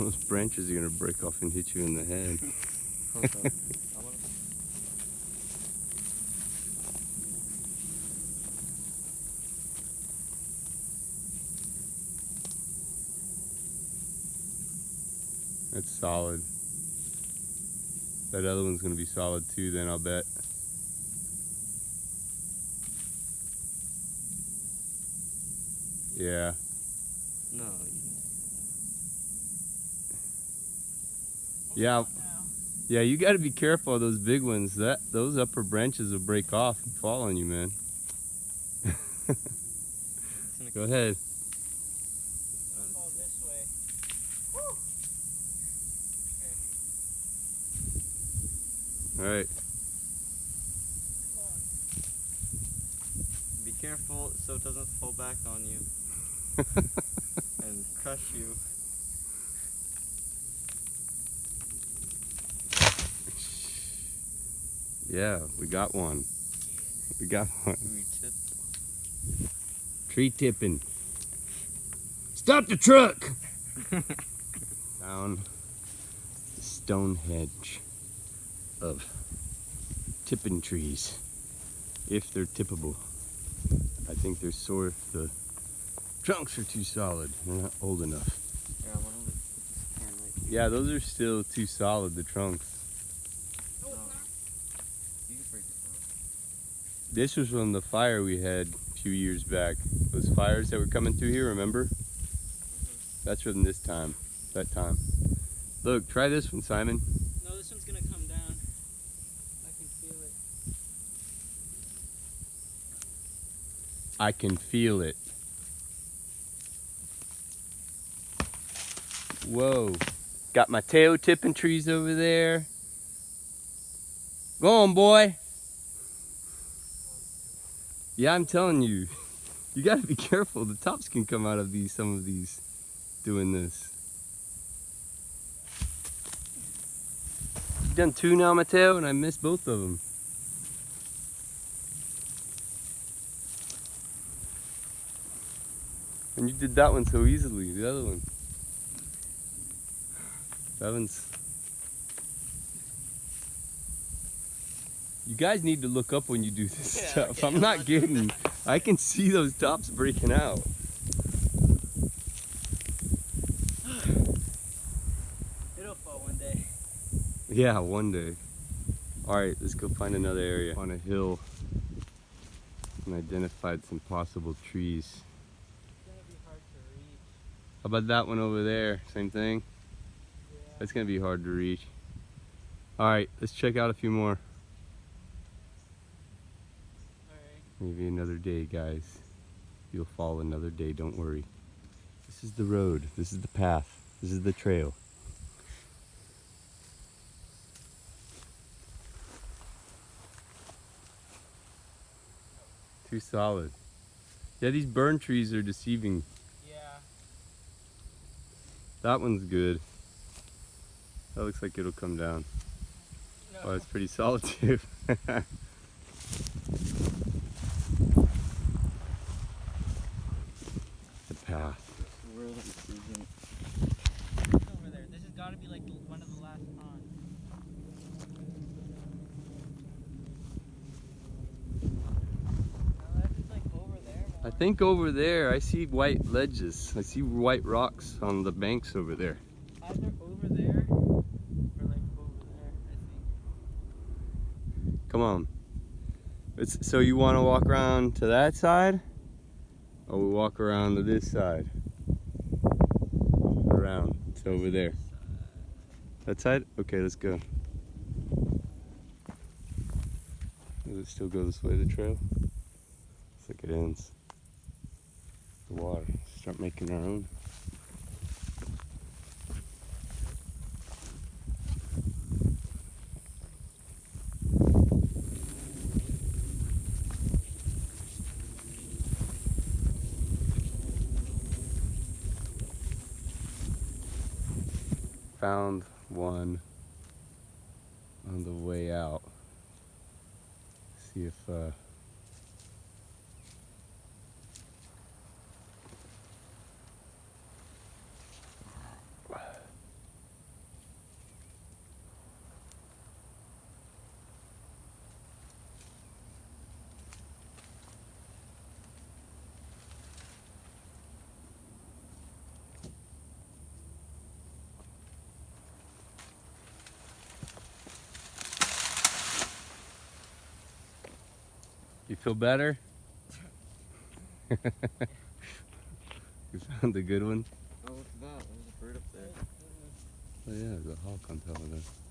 those branches are gonna break off and hit you in the head. That's solid. That other one's gonna be solid too then, I'll bet. Yeah. No. Yeah. Yeah, you gotta be careful of those big ones. Those upper branches will break off and fall on you, man. Go ahead. Fall this way. All right. Come on. Be careful so it doesn't fall back on you and crush you. Yeah, we got one. We got one. We tipped. Tree tipping. Stop the truck! Down the stone hedge of tipping trees, if they're tippable. I think they're sore. The trunks are too solid. They're not old enough. Yeah, I want to put this can right here. Yeah, those are still too solid, the trunks. No. You can break it. This was from the fire we had a few years back. Those fires that were coming through here, remember? That's from this time, that time. Look, try this one, Simon. No, this one's gonna come down. I can feel it. I can feel it. Whoa. Got my tail tipping trees over there. Go on, boy. Yeah, I'm telling you. You gotta be careful. The tops can come out of these, some of these, doing this. You've done two now, Mateo, and I missed both of them. And you did that one so easily, the other one. That one's... You guys need to look up when you do this stuff. Okay, I'm not kidding. I can see those tops breaking out. It'll fall one day. Yeah, one day. Alright, let's go find another area on a hill and identified some possible trees. It's gonna be hard to reach. How about that one over there? Same thing? Yeah. That's gonna be hard to reach. Alright, let's check out a few more. Alright. Maybe another day, guys. You'll fall another day, don't worry. This is the road. This is the path. This is the trail. Too solid. Yeah, these burn trees are deceiving. Yeah. That one's good. That looks like it'll come down. No. Oh, it's pretty solid too. The path. We're the decision. It's over there. This has got to be like one of the last ponds. No, that's just like over there. I think over there I see white ledges. I see white rocks on the banks over there. Either over there or like over there, I think. Come on. So you want to walk around to that side? Or we walk around to this side? Around. It's over there. That side? Okay, let's go. Does it still go this way, the trail? Looks like it ends. The water. Start making our own. Found one on the way out. See if You feel better? You found a good one? Oh, what's that? There's a bird up there. Oh yeah, there's a hawk on top of that.